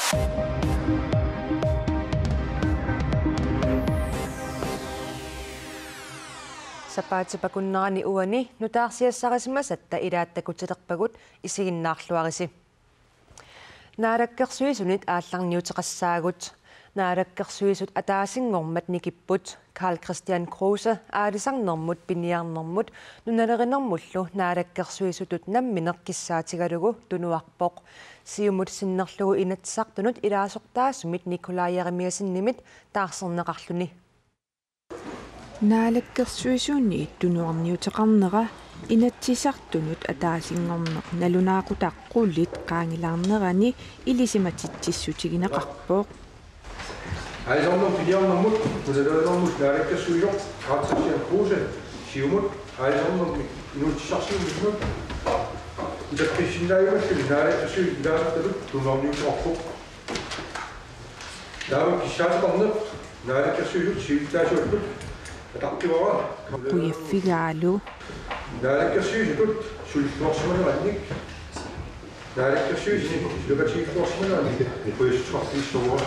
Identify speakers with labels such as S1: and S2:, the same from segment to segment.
S1: Sapaatipakunnerani uani nutaarsiassaqasimasatta ilaattakutelerpagut isiginnaarluarisi. Naalakkersuisunit aallarniuteqassaagut. Naalakkersuisut ataasingormat nikipput. Karl Christian Kruse aalisarnermut piniarnermut nunalerinermullu naalakkersuisutut nammineqqissaatigalugu tunuarpoq. Siumut sinnerlugu inatsartunut ilaasortaasumit Nikolai Jeremiasinnimit taarserneqarluni.
S2: Naalakkersuisuunni tunuarniuteqarnera inatsisartunut ataasingorneq nalunaaqutaqqullit qaangilaarnerani ilisimatitsissutigineqarpoq.
S3: Aalsornum piniarnermut nunalerinermut naalakkersuisoq Karl Christian Kruse siumut aalsornum inutissarsiumut itaqqissinnaayumallu naalakkersuit ilaasortalut tunuarniuteqarpoq. Daawak kissaateqarneq naalakkersuisut siuttaasuallut
S2: Kujeffigaalu.
S3: Naalakkersuisutut sulluorsimanerannik. Naalakkersuisini lukatiilluorsimanerannik. Kujussuartiissuua.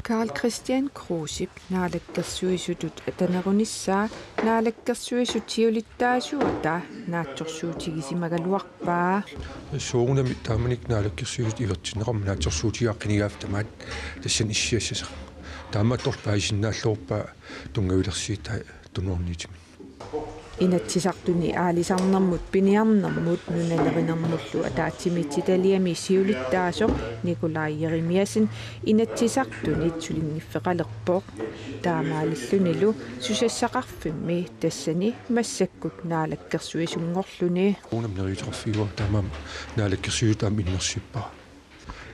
S2: Karl Christian Krusip naalakkersuisutut atanerunissaa naalakkersuisutiulittaasuata naatsorsuutigisimagaluarpaa.
S4: Suunami taamanik naalakkersuisut ivertineqarma naatsorsuutiaqqinigaaftamat tassan issiassasa. Taamatorpaisinnaalluorpaa tungavilersiitai tunuarniitimi.
S2: Inatsisartuni aalisarnermut piniarnermut nunalerinermullu ataatsimititaliami siulittaasoq Nikolai Jeremiasin inatsisartunit sulingiffeqalerpoq taamaalillunilu susassaqarfimmi tassani massakkut naalakkersuisungorluni
S4: unamneriiterfiua taamam naalakkersuutaam innersippaa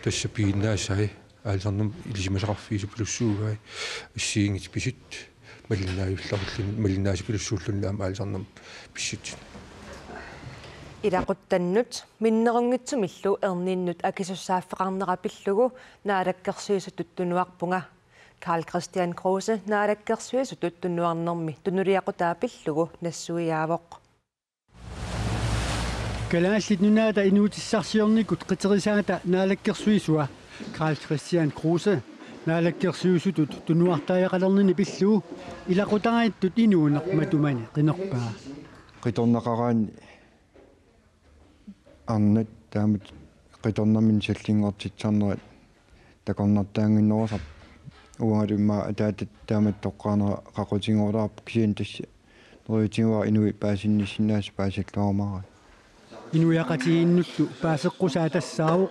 S4: tassa piinnaasai aalsarnum ilisimasaqarfiisu pilussuugai issiingit pisit маллиннаасипилуссууллуннаама аалсарнам писсит
S1: илақуттаннут миннерунгитсумиллу ернииннут акисуссааффеқарнерапиллугу наалаккерсуисутут тунуарпунга Karl Christian Kruse наалаккерсуисутут тунуарнерми тунулиақутаапиллугу нассуиаавоқ
S5: калааллит нунаата инуутиссарсиорникут қитерисаата наалаккерсуисуа Karl Christian Kruse naalakkersuusutut tunuartaajaqalerni pilluu ilaqutaraиттут инуунеқ матумани қинерпаа
S6: qitornaqaraani арнат таамат qitornermin саллингортитсарнерат такорнартаангиннерусар уангалумма атаатат таамат тоққарнера қақутингорлаарп кисиан тасса ноritingua инуи паасинниссинаас паасаллуармара
S5: инуяқатигиннуллу паасеққусаа тассаавоқ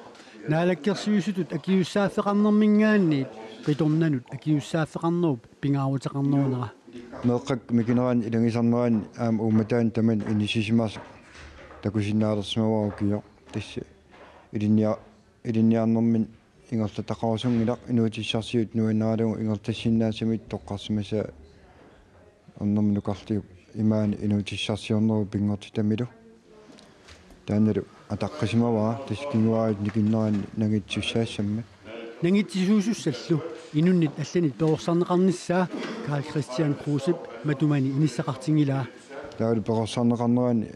S5: naalakkersuisutut akiussaaffeqarnermingaanniit qitornanut akiussaaffeqarnerup pingaarutaqarnerunera
S6: meeqqak mikineraan ilangisarneraan aam uummataan taman inissisimaas takusinnaalersimavaarukiyo tassa ilinniarnermin ingerlataqarusungilaq inuutissarsiut nuanneralugu ingertassinnaassamit toqqarsimasa ernerminukarliuk imaani inuutissarsiorneru pingortitamilu таанеру атаққисимаваа таскингуаат никиннеран нагитсуссаассамма
S5: нагитсуусуссаллу инуннит алланит перорсарнеқарниссаа Karl Christian Krusip матумани иниссақартингилаа
S6: таавал перорсарнеқарнерани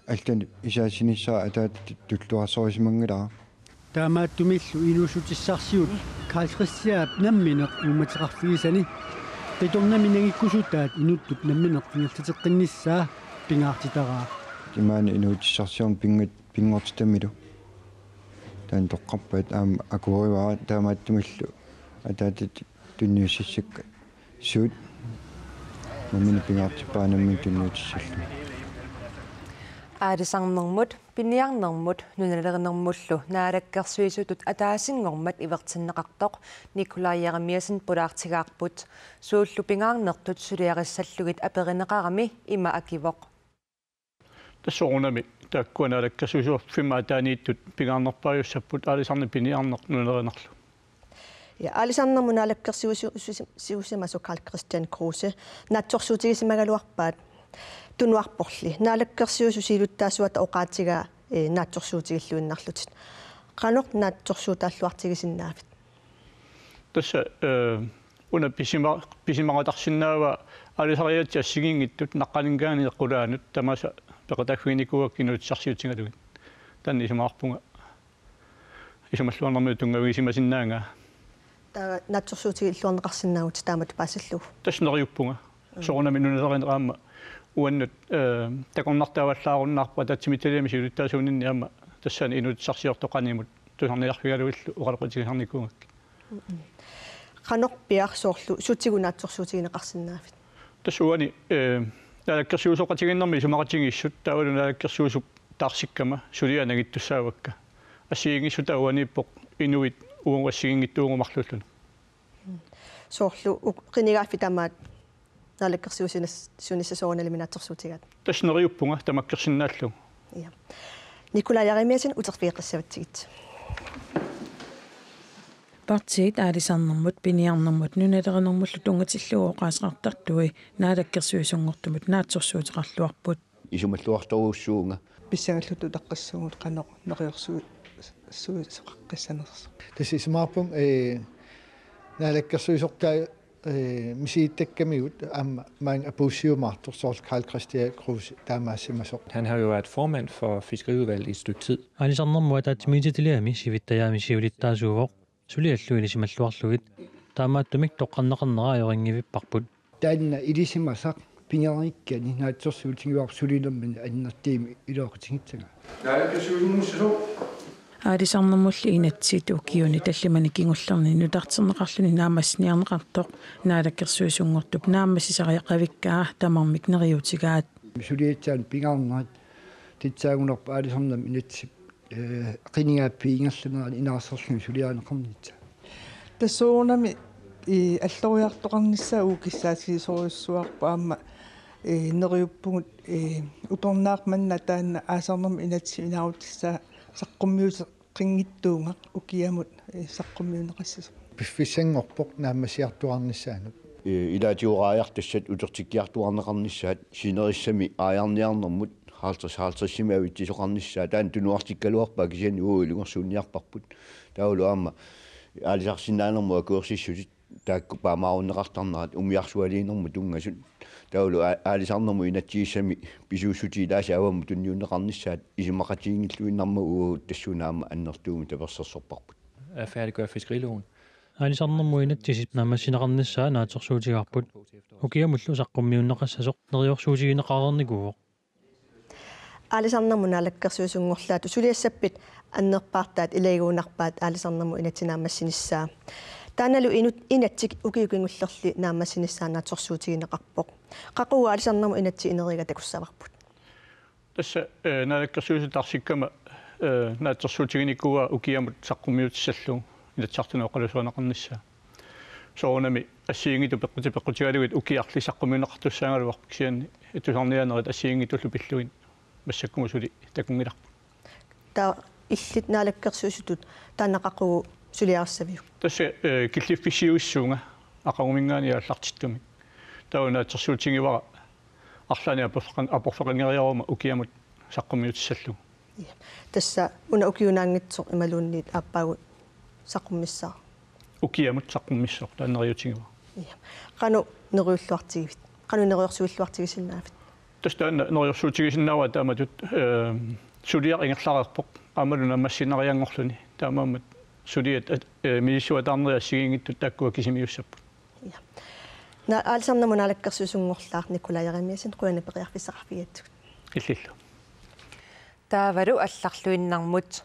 S6: аллани исаасиниссаа атаат туллуарсорисимангилаа
S5: таамааттумиллу инуусутиссарсиут Karl Christian намминеқ ууматеқарфигисани қиторнами нагиккусутаат инуттут намминеқ ингертатеққинниссаа пингаартитараа
S6: имаани инуутиссарсиорн пингортитамилу таан тоққарпаат аама акуриваа таамааттумиллу атаатит тунниуссассакка суут наммини пингаартиппаанаммин тунниутиссаллу
S1: аалисарнермут пиниарнермут нуналеринермуллу наалаккерсуисутут атаасингормат ивертиннеқартоқ Nikolai Jeremiasin пулаартигаарпут сууллу пингаарнертут сулиариссаллугит аперинеқарами има акивоқ
S7: тассоорунами тааккуанаалаккасуисуа фимаатаанииттут пингаарнерпариуссаппут аалисарни пиниарнер нунеринерлу
S8: ja alisarnermu naalakkersiusimasu Karl Christian Kruse naatsorsuutigisimagaluarpaat tunuarporli naalakkersiususiiluttaasuata oqaatigaa naatsorsuutigilluinnarlutit qanoq naatsorsuutaalluartigisinnaavit
S7: тасса уна писимаратарсинаава алисариат ассигингиттут наққалингаани эққулаанут тамаса пеқатагфиникуаккинуутсарсиутингалугит танни исимаарпунга исималлуарнэрми тунгавигисимасиннаанга
S8: та натсорсуутиги иллуарнеқарсинаагут таамат паасаллуг
S7: таснериуппунга соорнами нунереринераама уаннут такорнартааваллааруннаарпа татсимиталиами сиулиттаасуунинни аама тассаани инутсарсиортоқанимут тусарниарфигалуиллу уқалеқутигисарникуунгак
S8: qanor piarsoorlu sutigunaatsorsuutigineqarsinnaafit
S7: тассуани наалаккерсиусоқатигиннэрми сумақатигиссут таавалу наалаккерсиусуп таарсиккама сулианагиттуссаавакка ассигингиссу тауанииппоқ инуит уунгассигингиттуунгумарлуллун
S8: соорлу qinigaafi tamaat наалаккерсиусинас сунissasoonaliminaatsorsuutigaat
S7: таснериуппунга тамаккерсиннааллу
S8: я Николай Яремиасин утерфиэққиссаватсигит
S2: партиит аалисарнэрмут пиниарнэрмут нуналеринэрмуллу тунгатиллуоқаасеқартартуи наалаккерсуисунгортумут наатсорсуутеқарлуарпут
S9: исумаллуарторуussуунга
S10: писсагаллуту таққассугут қанеқ нериорсуу суисоқаққиссанерс
S11: тасисмаарпун наалаккерсуисортаа мисииттаккамигут аама маан апуссиумаартор сорл Karl Christian Kruse таамаассимасоқ.
S12: Han har jo været formand for fiskeriudvalget i et stykke tid. Alisarnermua taatimiititiliami sivittajaami siulittaasuuvoq sulialluilisimalluarlugit taamaattumik toqqarneqarneraajoringivipparput.
S6: Taanna ilisimasaq pingerikkani naatsorsuutigiuar sulinermin annertiimi ilooqatigitsaga.
S3: Naalekkasuusunnussasoo
S2: аалисарнэрмулли инатсит укиуни таллимани кингуллерни нутартэрнеқарлуни наамассниарнеқартоқ наалаккерсуисунгортуп наамассисариақавиккаа тамармик нериутигаат
S6: сулиатсаан пингаарнерат титсаагунерпа аалисарнам инатсип qinigaappi ingerlunerani inaarserluni suliaaneqarnitsa
S10: тассуунами аллориартоқарнissaа укиссаасисоруссуарпа аама нериуппугут уторнаарманна таанна аасарнерми инатси инаарутиссаа саққуммиусе қингиттуунга укиамут саққуммиунеқассисо
S11: пиффиссангорпоқ наамассиартуарнissaанут
S9: илаатиурааяартассат утертиккиартуарнеқарнissaат синериссами аярниарнэрмут хаалтассими авитсисоқарнissaа таан тунуартиккалуарпаа кисиани уилунгерсуунниарпарпут таулу аама аалисарсинаанермуа куерсиссутит таакку паамаарунеқартарнерат умиарсуалиинерму тунгасут таулу аалисарнерму инатсииссами писууссутилааса аваму тунниунеқарнissaат исимақатиингиллуиннарму уу тассунаама аннертууми таперсерсорпарпут
S12: At færdiggøre fiskeriloven. Alisarnermu inattisip naamassineqarnissaa naatsorsuutigarput ukiamullu saqqummiunneqassasoq neriorsuutigineqarernikuuq
S8: аалисарнэрму наалаккерсуисунгорлаату сулиассаппит аннерпаартаат илагуунарпаат аалисарнэрму инатсинаамассиниссаа тааналу инатсик укиукингуллерли наамассиниссаа наатсорсуутигинеқарпоқ қақуа аалисарнэрму инатси инерига такуссаварпут
S7: тасса наалаккерсуисутарсиккама наатсорсуутигиниккуа укиамут саққуммиутиссаллу илатсартунеоқалусуанеқарнissaа соонами ассиингиту пеққутигалугит укиарли саққуммиунеқартуссаангалуарпу кисианни итусарнианерит ассиингитуллу пиллуин массаккумусули такунгиларпу
S8: та иллит наалаккерсуисутут тааннақақугу сулиарсавиу
S7: тасса киллиффисиуиссуунга ақагумингаани аллартиттуми таунаатсорсуутигивара арлаани апорфеқингериарума укиамут саққуммиутиссаллу
S8: тасса уна укиунаангитсоқ ималуунниит ааппаагу саққуммиссаа
S7: укиамут саққуммиссоқ тааннериутигива
S8: қану нериуллуартигивит қану нериорсуиллуартигисиннаафит
S7: тастаанна нериорсуутигисиннаава тааматут сулиар ингерларерпоқ аамалуна массинариангорлуни таамаамат сулиат мисуатаарнериассигингиттут тааккуа кисимиуссаппут
S8: на аалисарнэрму наалаккерсуисунгорлаар Николай Яремиасин қуяна пеқиарфиссақарфигатсугут
S7: иллиллу
S1: таавалу алларлуиннармут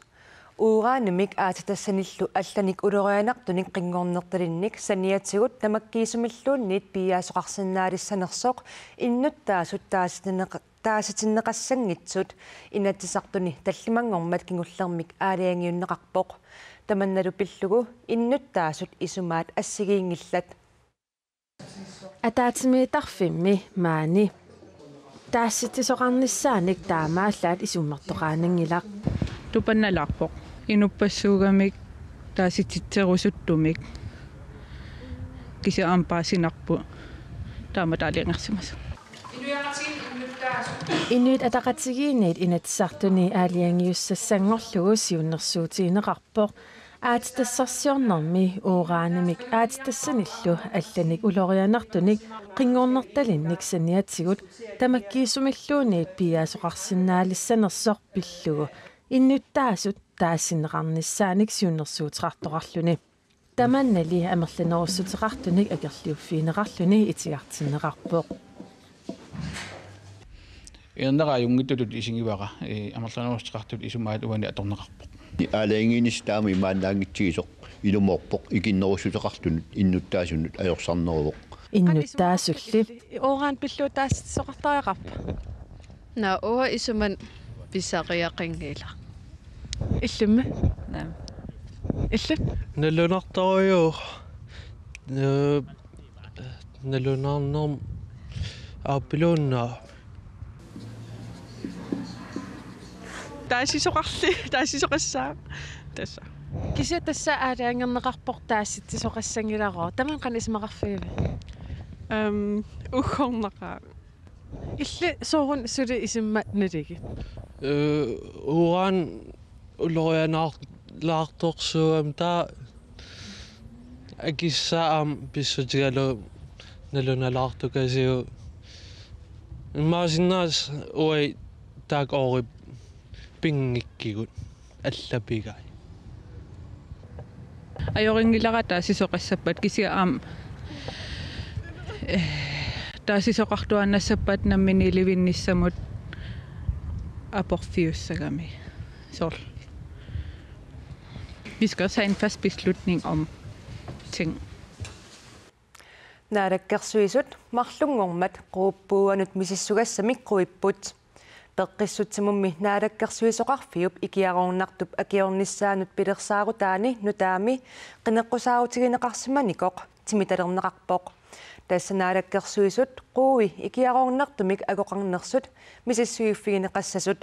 S1: уураанимик аататассаниллу алланик улерианартуник қингорнерталинник саниатсигут тамаккиисумиллуунниит пиаасоқарсинаалиссанерсоқ иннуттаасут таасатиннеқассангитсут инатсисартуни таллимангормат кингуллермик аалиангиуннеқарпоқ таманналу пиллугу иннуттаасут исумаат ассигиингиллат атаатимиитарфимми маани таасситисоқарниссааник таамааллаат исуммертоқаанангилақ
S13: тупанналаарпоқ инуппассуугамик тааситситсерусуттумик кисаампаасинарпу тааматаалиангерсимас
S2: инуит атақатигиинит инатсартуни аалиангиуссассангорлугу сиуннерсуутиинеқарпоқ аатитассарсиорнэрми уураанимик аатитассаниллу алланик улорианартуник қингорнерталинник саниатсигут тамаккиисумиллуунниит пиаасоқарсинаалиссанерсоқ пиллугу иннуттаасут таассинеқарниссааник сиуннерсуутеқартоқарлуни Tamanali ammerlanerussutiqartunik akerliuffiineqarluni itigartinneqarpoq.
S14: Ernerajungittutut isingivaqa ammerlanerustiqartut isumaat uani atorneqarpoq.
S9: Алаингинис таами мааннаангитсигисоқ илумоорпоқ икиннерусутеқартунут иннуттаасунут аёрсарнеруоқ.
S2: Иннуттаасулли
S13: Оораан пиллуутаассоқартариақарпа.
S15: На оо исуман писсариақингила.
S13: Иллумма. Наам. Илла.
S16: Налунарториу налунарнерм аапилуунна
S13: таасисоқассаа тасса кися тасса аалаангернеқарпор таасситсисоқассангиларо таман қанисмақарфиви ухорнеқаа илли соорун сули исиммат налиги
S16: ураан улорианаарлаарторсуам таа акиссаам писсутигалу налуналаартукасиу имаасиннаас уай таак орип пингиккигут аллапигай
S13: ajoriнгилара таасисоқассаппат кисиа аам таасисоқартуаннассаппат наммини ливинниссамут апорфиуссагами сор vi skal tage en fast beslutning om ting.
S1: Naarakkersuisut marlungormat quuppuuanut misissugassamik quipput peqqissutsimummi naarakkersuisoqarfiup ikiarornartup akiornissaanut pilersaarutaani nutaami qineqqusaautigineqarsimanikoq timitalerneqarpoq tassa naarakkersuisut quui ikiarornartumik agoqarnersut misissuiuffigineqassasut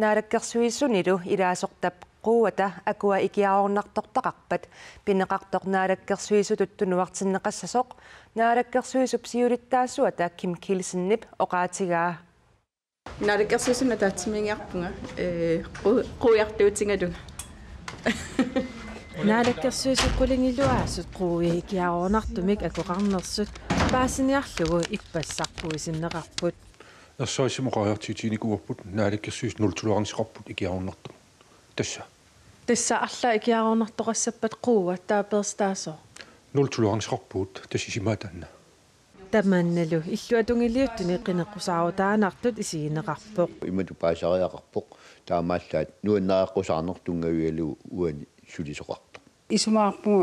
S1: naarakkersuisunilu ilaasortap quuata akua ikiarornartortaqarpat pineqartoq naarakkersuisututtunuartinneqassasoq naarakkersuisup siulittaassuata Kim Kilsennip oqaatigaa
S17: naarakkersuisuna taatsimiingiarpunga quuiartuutingalunga
S2: naarakkersuisut qulingiluaasut quui ikiarornartumik akoqarnersut paasiniarlugu ippassarpuisinneqarput
S4: ерсоисимоқариартиитинигуарпут наалеккерсуис нултулуарнисеқарпут икиарорнарту
S2: тасса арла икиарорнартоқассаппат қуува таапеерстаасо
S4: нултулуарнисеқарпут тассисимаатаанна
S2: таманналу иллуатунгилиуттуни қинеққусаарутаанартут исигинеқарпоқ
S9: имату паасариақарпоқ таамааллаат нуаннааққусаарнертунгавиалу уани сулисоқарто
S18: исумаарпугу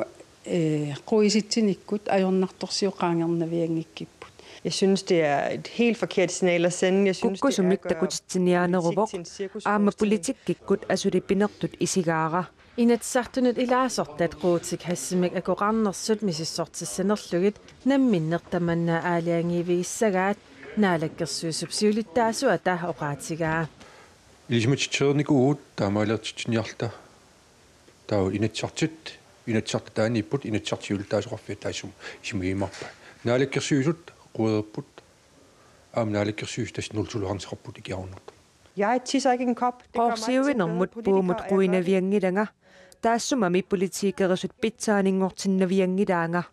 S18: қуиситсиниккут ajornartorsiuqaangernaviangikkipput.
S19: Jeg synes, det er et helt forkert signal at sende. Jeg synes, det er
S1: aama politikkikut asuripinertut isigaara.
S2: Inatsartunut ilaasortat quutik hassimik akoqarnersut misissortissanerlugit namminnertamanna aaliangiviissagaat naalakkersuusup siulittaasuata oqaatigaa.
S4: Ilismatitseernikuut taamaalерtitiniarta tau inatsartaaniipput inatsartiultaasoqarfiat taasum isimugiimarpa naalakkersuusut quuderput naalakkersuus tas nultuluarnseqarput ikiarornertu
S19: Jeg tisser ikke en kop.
S1: Qorsiuinermut puumut quinaviangilanga taassumami politiikerisut pitsaaningortinnaviangilaanga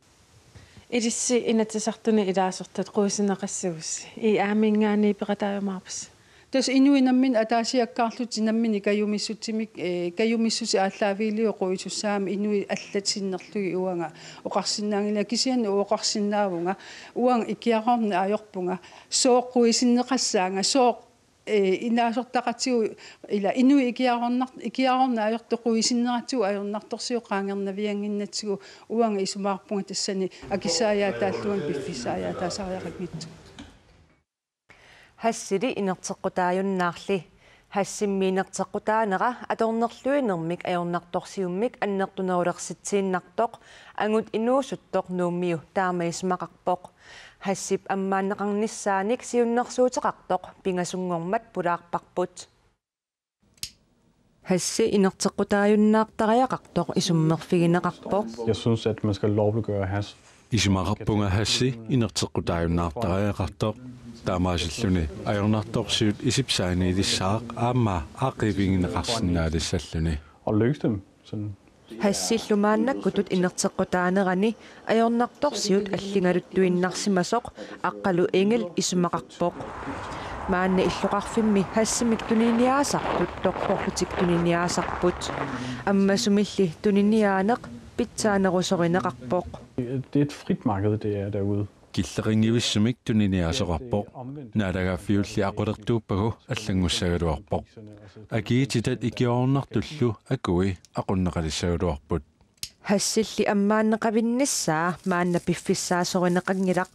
S2: Idissi inatsartuni ilaasortat quusinneqassugus I aamingaani peqataajumaarpas
S18: tas inuinammin ataasiakkaarlutinammin kayumissutsimik kayumissusi aalлaaviiliu quisussaami inui allatinnerlugi uanga oqarsinnaangila kisian oqarsinnaavunga uang ikiaqarna ajorpunga sooqquisinneqassaanga sooq inaasortaqatiu ila inui ikiaqarna ajortoquisinneratu ajornartorsiuqaangernavianginnatsigu uanga isumaarpunga tassani akissaayaataalluan piffisaayaataasariaqagmittu
S1: hassili inerteqqutaajunnaarli hassimmiinerteqqutaanera atornerluinermik ajornartorsiummik annertunerulersitsiinnartoq angut inuusuttoq nuummiu taamaismaqarpoq hassip ammaanneqarnissaanik siunnersuuteqartoq pingasungormat pulaarparput hassi inerteqqutaajunnaartariaqartoq isummerfigineqarpoq
S20: Jeg synes at man skal lovliggøre hash.
S21: Isimaqarpunga hassi inerteqqutaajunnaartariaqartoq таамаасиллуни ajornartorsiut isipsaaniilissaaq аама аақивигинеқарсинаалиссаллуни
S20: Og løse dem sådan.
S1: Hassillumaannakkutut inerteqqutaanerani ajornartorsiut allingaluttuinnarsimasoq aqqalu engel isumaqarpoq маанна иллоқарфимми хассимик тунинниаасартут тоққорлутик тунинниаасарпут аммасумилли тунинниаанеқ питсаанерусоринеқарпоқ.
S20: Det er et frit marked, det er derude.
S21: Киллерингивиссумик тунинниаасоқарпоқ наалагааффиулли ақулертууппагу аллангуссагалуарпоқ акиититат икиорнартуллу акуи ақуннеқалиссагалуарпут
S1: хассилли аммааннеқавинниссаа маанна пиффиссаасоринеқангилақ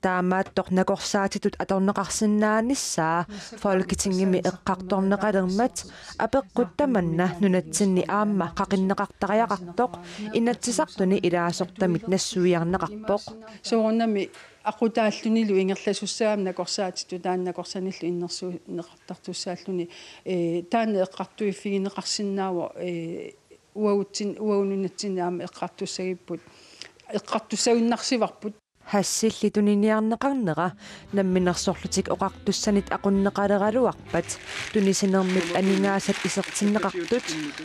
S1: таамааттоқ накорсаатитут аторнеқарсиннааниссаа фолкитингими эққарторнеқалермат апеққуттаманна нунатсинни аама қақиннеқартариақартоқ инатсисартуни илаасортамит нассуиарнеқарпоқ
S18: соорнами aqutaallunillu ingerlasussaam nakorsaatitu taannakорсаниллу иннерсуу неқартартуссааллуни таана эққартуиффигинеқарсиннаава уаунунатсинаама эққартуссагиппут эққартуссагуннарсиварпут
S1: хассилли тунинниарнеқарнера намминерсорлутик оқартуссанит ақуннеқалералуарпат тунисинермит анингаасат исертиннеқартут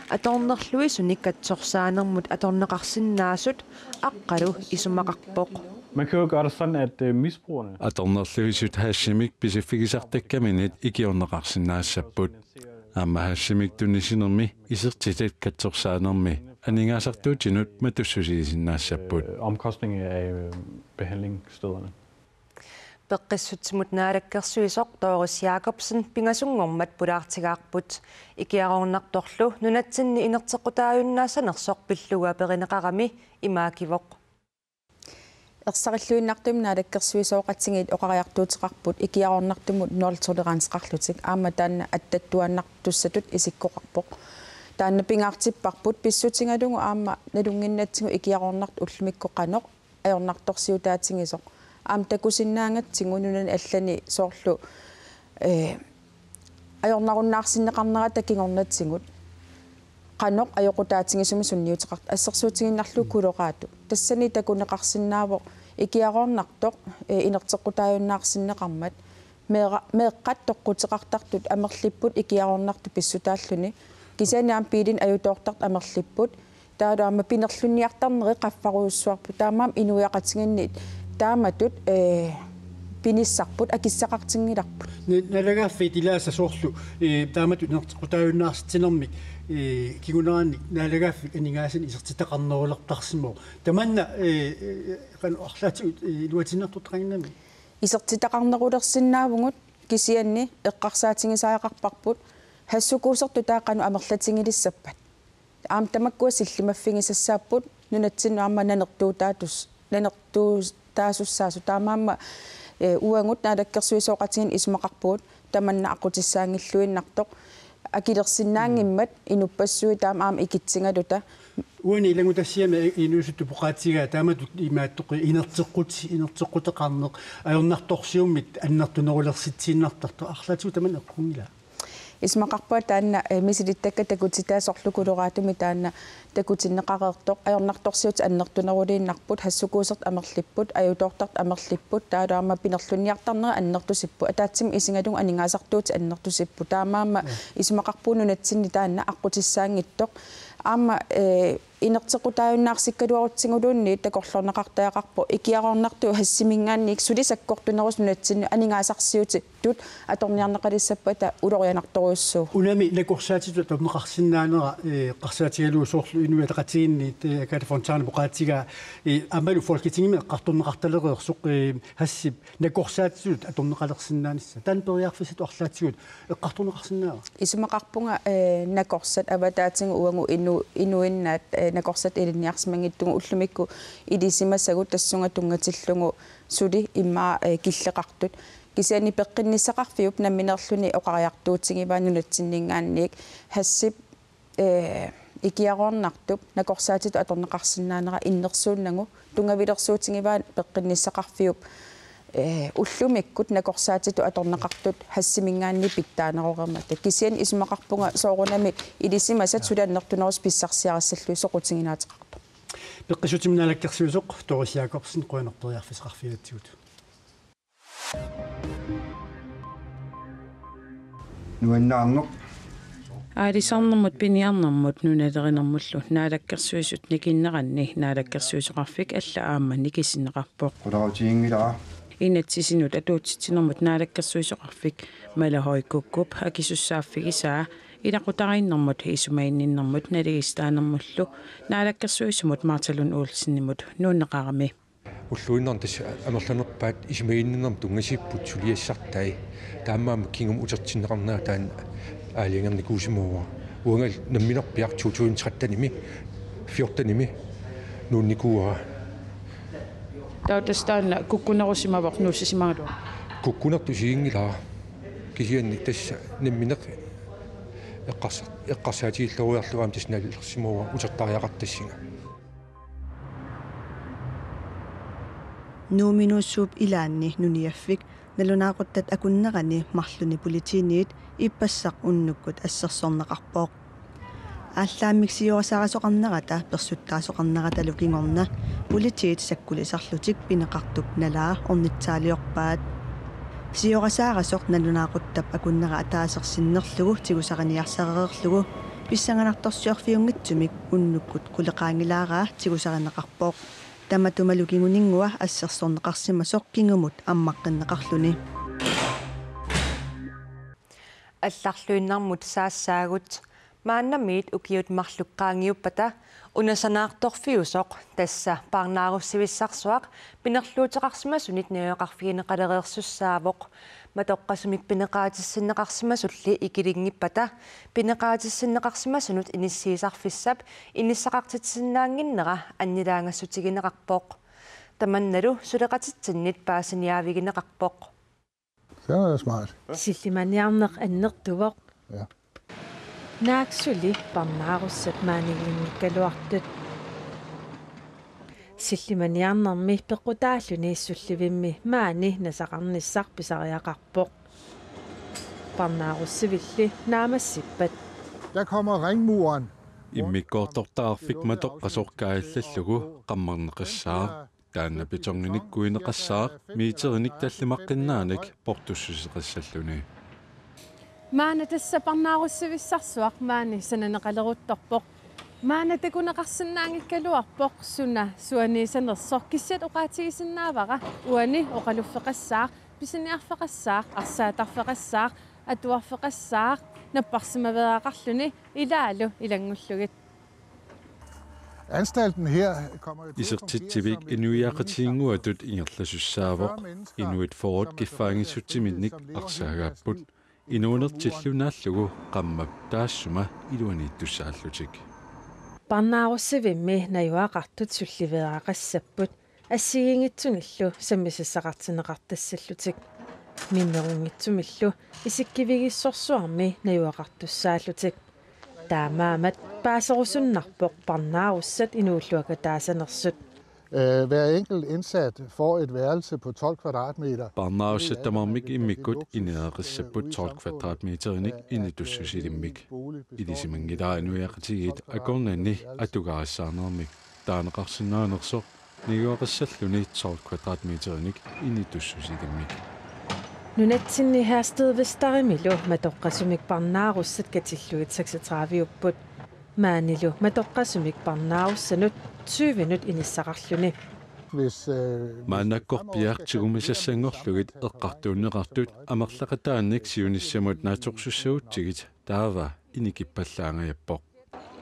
S1: аторнерлуи суниккатсорсаанермут аторнеқарсиннаасут аққалу исумақарпоқ.
S20: Man kan jo gøre det sådan, at misbrugerne...
S21: Аторнерлуисут хаассимик писиффигисартаккаминит икиорнеқарсинаассаппут аама хаассимик тунисинерми исертитат катсорсаанерми анингаасартуутинут матуссусигисиннаассаппут
S20: Omkostninger af behandlingsstederne.
S1: Пеққиссутсимут наалаккерсуисоқ Доорис Якобсен пингасунгормат пулаартигаарпут икиароорнарторлу нунатсинни инертеқутааюннаасанерсоқ пиллуга перинеқарами имаакивоқ
S17: ерсариллуиннартум наалаккерсуисооқатсигит оқариартуутеқарпут икиароорнартумут нолтолеранцеқарлутик аама таанна аттаттуаннартуссатут исиккоқарпоқ таанна пингаартиппарпут писсутингалугу аама налунгиннатсигу икиароорнарт уллумиккоқаноқ аёрнарторсиутаатингисоқ аам такусиннаангатсигу нунан аллани соорлу аёрнаруннаарсиннеқарнера такингорнатсигут qanoq ayoqutaatigisumi sunniuteqart assersuutiginnarlu kuloqaatu tassani takunneqarsinnaavo ikiaroornartoq inertequtaayunnaarsinneqarmat meeqqat toqquteqartartut amerlipput ikiaroornartu pissutaalluni kisaniam piilin ajutoortart amerlipput taaluama pinerlunniartarneri qaffaruussuarpu taamaam inuiaqatiginnit taamatut pinissarput akissaqartingilarput
S5: nalagaaffi tilaasa soorlu taamatut inertequtaayunnaarsinermik кигунаани наалагааффик анингаасин исертитақарнерулертарсимо таманна кан орлаатигут илуатиннартутқангнами
S17: исертитақарнерулерсиннаавгут кисианни эққарсаатингисаақарпарпут хассукуусерту таақану амерлатингилиссаппат аам тамаккуа силлимаффигисассааппут нунатсинну аама нанертуутаасуссаасу таамаама уангут наалаккерсуисооқатигин исмақарпуут таманна ақутиссаангиллуиннартоқ акилерсиннаангиммат инуппассуи таам аам икитсингалута
S5: уани илагутассиама инуусутту поqaatigaa тааматут имааттоқи инертеққутеқарнеқ аёрнарторсиуммит аннартунерулерситсииннартарто арлаатигу таман эққунгила
S17: исмақарпаа таанна мисилиттакка такутитаасорлукулораатуми таанна такутиннеқареэртоқ аёрнарторсиут аннертунерулииннарпут хассукуусерт амерлиппут аюутоортарт амерлиппут таалаама пинерлунниартарнера аннертусиппу атаатсим исингалун анингаасартуут аннертусиппу таамаама исмақарпуунунатсинни таанна аққутиссаангиттоқ аама инертеқутааюннаарсиккалуарутсигулуунни такорлорнеқартаақарпо икиароорнарту хассимингаанник сулисаккортунерус нунатсинну анингаасарсиути тут аторниарнеқалиссаппата улорианарторуйуссуу
S5: унами накорсаатиту томнеқарсиннаанера қарсаатигалуу соорлу инуятақатигинни калифорнтаана поqaatigaa амалу фолкитингими эққартуннеқарталереерсоқ хассип накорсаатитут аторнеқалерсиннаанисса таан периарфисит орлаатигут эққартунеқарсинаава
S17: исумақарпунга накорсат аватаатингу уангу инуиннаат накорсат илинниарсмангиттугу уллумикку илисимассагут тассунга тунгатиллугу сули имма киллеқартут кисиани пеққинниссақарфиуп намминерлүни оқариартуутсигиваа нунатсиннингаанник хассип икиароорнартуп накорсаатиту аторнеқарсинаанера иннерсууннагу тунгавилерсуутигиваа пеққинниссақарфиуп уллумиккут накорсаатиту аторнеқартут хассимингаанни питтаанерорермата кисиан исумақарпунга соорунами илисимасат сулааннертунерус писсарсиарассаллуи соқутингинаатеқарто
S5: пеққисутимнаалаккерсуусоқ Доорис Якобсен қуанерпериарфисақарфигатсигут
S6: нуаннаарнеқ
S2: аалисарнэрмут пиниарнэрмут нуналеринэрмуллу наалаккерсуисут никиннеранни наалаккерсуисоқарфик алла аама никисинеқарпоқ
S6: qulautiingilaa
S2: Inatsisinut atuutitsinermut naalakkersuisoqarfik malahoikukkup akisussaaffigisaa ilaqutariinnermut isumainninnermut naligistaanermullu naalakkersuisumut Martalun Olsenimut nuunneqarami
S4: уллуиннарн тас амерланерпаат исмаиннернам тунгасиппут сулиассартай таамаама кингум утертиннеқарнаа таан аалиангерни куусимууа уангал намминерпиар 2013-ними 14-ними нуунникуа
S2: таутастаана куккунерусимавоқ нууссисимагалу
S4: куккунерту сиингилаа кисианни тасса намминеқ эққарсаатииллеруйарлугаам тасналлерсимууа утертариақартассинга
S8: Nuuminuussuup ilaanni nuniaffik nalunaaquttat akunnerani marluni politiiniit ippassaq unnukkut assersorneqarpooq ааллааммиксиорасаараsoqarnerata персуттаасоqarnerata лукингорна политиит саккулисарлутик пинеқартуп налаа орнитсаалиорпаат сиорасаарасоқ налунаақуттап акуннера атаасерсиннерлугу тигусараниарсареерлугу писсанганарторсиорфиунгитсумик уннуккут кулеқаангилаараа тигусаринеқарпооқ таматумалукингунингуа ассерсорнеқарсимасоқ кингумут аммаққиннеқарлуни
S1: алларлуиннармут саассаагут мааннамиит укиут марлуккаангиуппата унасанаарторфиусоқ тасса парнааруссивиссарсуақ пинерлуутеқарсимасунит наёқарфигинеқалереерсуссаавоқ матоққасумик пинеқаатиссиннеқарсимасулли икилингиппата пинеқаатиссиннеқарсимасунут иниссиисарфиссап иниссақартитсиннаангиннера аннилаангассутигинеқарпоқ таманналу сулеқатитсиннит паасиниаавигинеқарпоқ
S3: Det er smart.
S22: Силлиманиарнеқ аннертувоқ.
S3: Ja.
S22: Нааксули парнааруссат маанигилингкалуартут. Силлиманиарнерми пеққутааллуни иссулливимми маани насақарниссар писариақарпоқ. Парнааруссивилли наамассиппат.
S3: Der kommer ringmuren.
S21: Иммиккоортортаарфик матоққасоркааллаллугу қаммарнеқассаа таанна питорниниккуинеқассаа миитериник таллимаққиннаанак портуссусеқассаллуни
S22: Маана тасса парнааруссивиссарсуақ маани сананеқалерутторпоқ маана такунеқарсинаангиккалуарпоқ суна суанисанерсор киссат оqaатигисиннаавара уани оқалуффеқассаа писиниарфеқассаа арсаатарфеқассаа атуарфеқассаа наппарсимавераақарлуни илаалу илангуллугит
S3: Anstalten her kommer
S21: Isертитсивик инуиақатиингуатут ингерласуссаавоқ инуит форот гиффаангиссутсиминник арсаагааппут инуунертиллунааллугу қаммап таассума илуанииттуссааллутик
S22: парнааруссивимми наюақартут сулливераақассаппут ассигингитсуниллу саммисассақартинеқартассаллутик миннерунгитсумиллу исиккивигиссорсуарми наюақартуссааллутик таамаамат паасерусуннарпоқ парнааруссат инууллуака таасанерсут
S3: Hver enkelt indsat får et værelse på 12 kvadratmeter.
S21: Парнааруссат тамармик иммиккут инеэқиссаппут 12 квадратметерник инитуссусилиммик илисимангилаа инуяқатигит акорнанни атугаассаарнермик таанеқарсинаанерсо нигуақиссаллуни 12 квадратметерник инитуссусилиммик
S22: нунатсинни хаастед вестаримилу матоққасумик парнааруссат катиллугит 36-уппут маанилу матоққасумик парнааруссанут 20-нут иниссақарлуни
S21: маанаккорпиартигумисассангорлугит эққартууннеқартут амерлақатаанник сиуниссамут нааторсуссаутсигит таава иникиппаллаангаяппоқ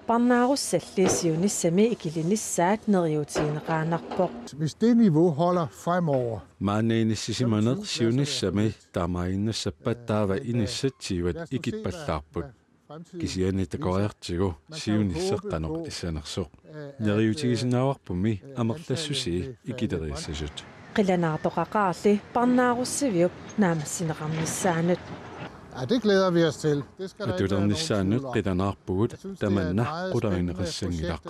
S22: парнааруссалли сиуниссами икилиниссаат нериутиинеқаанарпоқ
S3: Hvis det niveau holder fremover
S21: маанеиниссисиманер сиуниссами таамаиннассаппат таава иниссатсииват икиппаллаарпут кисиани такориартигу сиунissеққанеқ иссанерсоқ нериутигисинааварпуми амерлассуси икилериассасут
S22: қиланаартоқақарли парнааруссивиуп наамассинеқарниссаанут
S3: det glæder vi os til.
S21: атулерниссаанут қиланаарпугут таманна қуларинеқассангилақ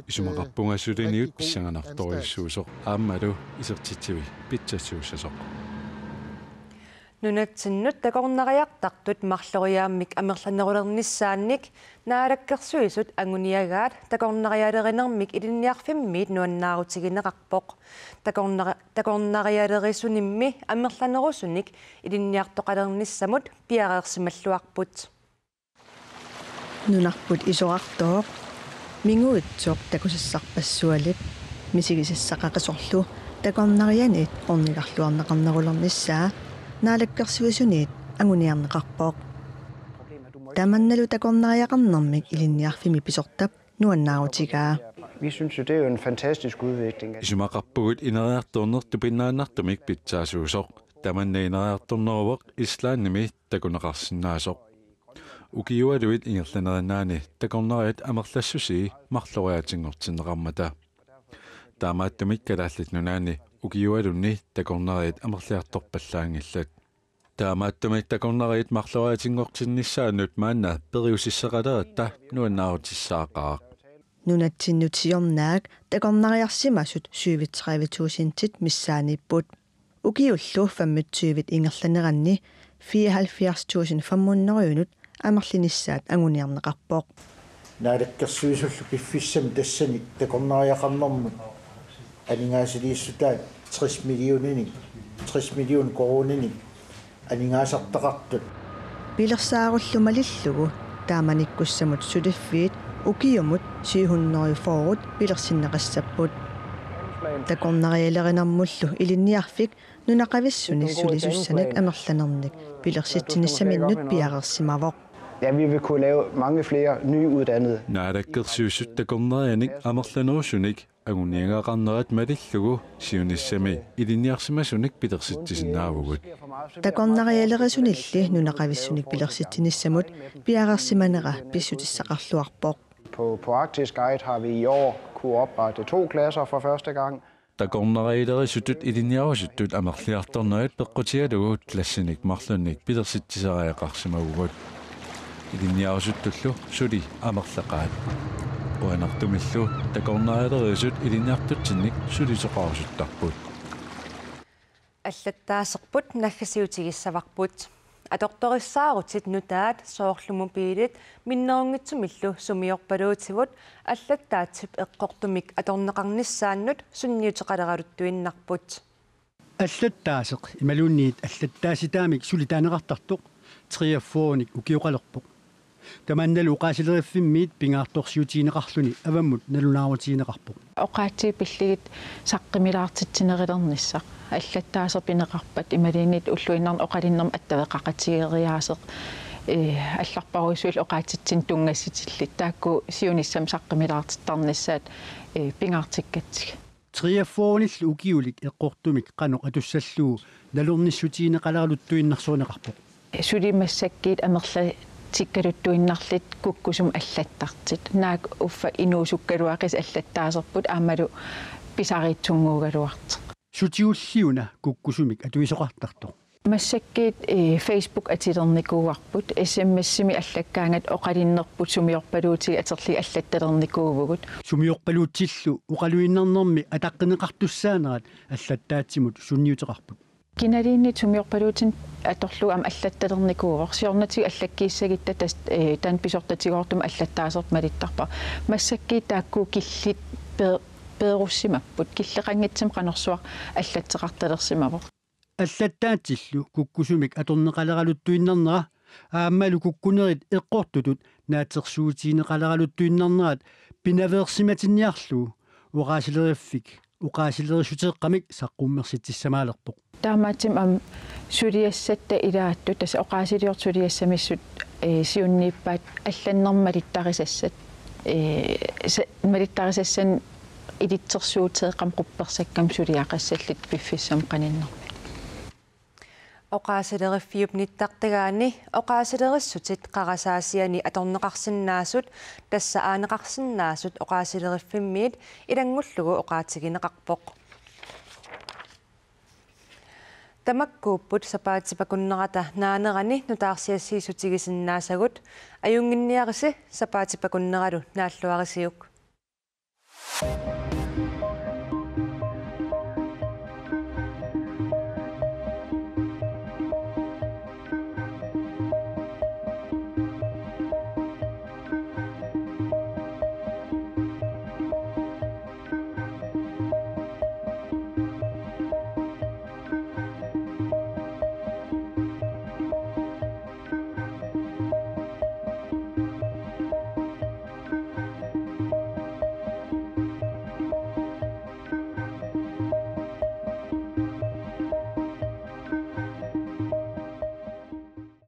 S21: исумақарпунгассулиниут писсанганарториссуусоқ ааммалу исертитсиви питсассуусасоқ
S1: нунатсиннут такорнариартартут марлориааммик амерланерулерниссаанник наалаккерсуисут ангуниагаат такорнариалеринермик илинниарфиммиит нуаннаарутигинеқарпоқ такорнариалерисунимми амерланерусуник илинниартоқалерниссамут пиареерсималлуарпут
S8: нунарпут исоартоо мингуитсоқ такусассарпассуалит мисигисассақақисорлу такорнарианит орниларлуарнеқарнерулернissaa наалаккерсуисуниит агуниарнеқарпоқ таманналу такорнариақарнэрмик илинниарфими писортап нуаннаарутигаа.
S10: Vi synes jo, det er jo en fantastisk udvikling.
S21: Isumaqarpugut ineriartuunnertu pinnaannartumik pitsaasuusoq tamannaineriarturneruvoq islaannimi takuneqarsinnaasoq ukiualuit ingerlanerinaani takorneriat amerlassusi marloriatingortinneqarmata taamaattumik kalaallit nunaani ukiualunni takorneriat amerliartorpallaangillat taamaattumik takorneriat marloriatingortinnissaanut maanna periusisseqaleratta nuannaarutissaaqaaq
S8: нунатсиннутиорнаак такорнариарсимасут 73000 миссаанииппут укиуллу 25 ингерланеранни 74500 амерлинissaat агуниарнеқарпоқ
S11: наалаккерсуисуллу пиффиссами тассани такорнариақарнэрмут анингаасилииссутаат 60 миллион коронини анингаасартақартут пилерсааруллумалиллугу тааманиккуссамут сулиффиит укиумут 700 форут пилерсиннеқассаппут такорнариалеринармуллу илинниарфик нунақависсуни сулисуссанак амерланерник пилерситсиниссаминнут пиарерсимавоқ.
S10: Ja, vi vil kunne lave mange flere nyuddannede.
S21: Naadakkersuusut takornerianik amerlanerusunik aguniangaqarnerat malillugu siunissami ilinniarsimasunik pilersittisinaavugut
S8: такорнариалерисунилли нунақависсуник пилерситсинисsamut пиарерсиманера писсутиссақарлуарпоқ.
S10: På Arktisk Guide har vi i år kunne oprette 2 klasser for første gang.
S21: takornerialerisutut ilinniarusutut amerliartornerit peqqutialugu klassinik marlunnik pilersittisariaqarsimagugut ilinniarusutullu suli amerlaqaat uanartumillu takornerialerisut ilinniartutsinnik sulisoqarusuttarput
S1: аллаттаасерпут наггасиутигиссаварпут аторториссаарутит нутаат соорлумупиилит миннерунгитсумиллу сумиорпалуутивут аллаттаатсип эққортумик аторнеқарниссааннут сунниутеқалералуттуиннарпут
S5: аллаттаасеқ ималуунниит аллаттааситаамик сулитаанеқартартоқ триаффооник укиоқалерпоқ таманналу уқаасилериффиммиит пингаарторсиутиинеқарлуни аваммут налунаарутиинеқарпоқ
S17: оqaati пиллигит саққимилаартитсинерилерниссақ аллаттаасер пинеқарпат ималиинит уллуиннарн оқалиннерм аттавеқақатигериаасеқ алларпаруисуил оqaатитсин тунгасситиллит таакку сиуниссам саққимилаартиттарниссаат пингаартиккатсиг
S5: триаффоонилл укиулик эққортумик қано атуссаллуу налурниссутиинеқалералуттуиннарсуунеқарпоқ
S17: сулимассаккиит амерла тиккалуттуиннарлит куккусум аллаттартит наак уффа инуусуккалуақис аллаттаасерпут аамалу писариитсунгуугалуарт
S5: сутиуллиуна куккусумик атуисоқартартоқ
S17: массаккиит Facebook атилерникууарпут SMS-ми аллаккаангат оқалиннерпут сумиорпалуутиги атерли аллатталерникуувгут
S5: сумиорпалуутсиллу уқалуиннарнэрми атаққинеқартуссаанерат аллаттаатсимут сунниутеқарпут
S17: киналиинни сумиорпалуутин аторлу ам аллатталерникуувор сиорнатиг аллаккииссагитта таан писортатигоортума аллаттаасерп малиттарпа массаккиит таакку киллит пееруссимаппут киллеқангитсим қанерсуар аллаттеқарталерсимавоқ
S5: аллаттаатсиллу куккусумик аторнеқалералуттуиннарнера ааммалу куккунерит эққортутут наатерсуутиинеқалералуттуиннарнерат пинаверсиматинниарлу уqaасилериффик уqaасилерисутеэққамик саққуммерситсамаалерпоқ
S17: таамаатим ам сулиассатта илаатту тас оqaасилиортсулиассамиссут сиуннииппаат алланнэрмалиттарисассат малиттарисассан илитсерсуутеэққам қупперсаккам сулиақассаллит пиффиссам қаниннерми
S1: оqaасилериффиуп ниттартагаани оqaасилериссутит қарасаасиани аторнеқарсинаасут тасса аанеқарсинаасут оqaасилериффиммиит илангуллугу оqaатигинеқарпоқ тамаккууппут сапаатипакуннерата наанерани нутаарсиассиисутигисиннаасагут аюнгинниариси сапаатипакуннералу нааллуарисиук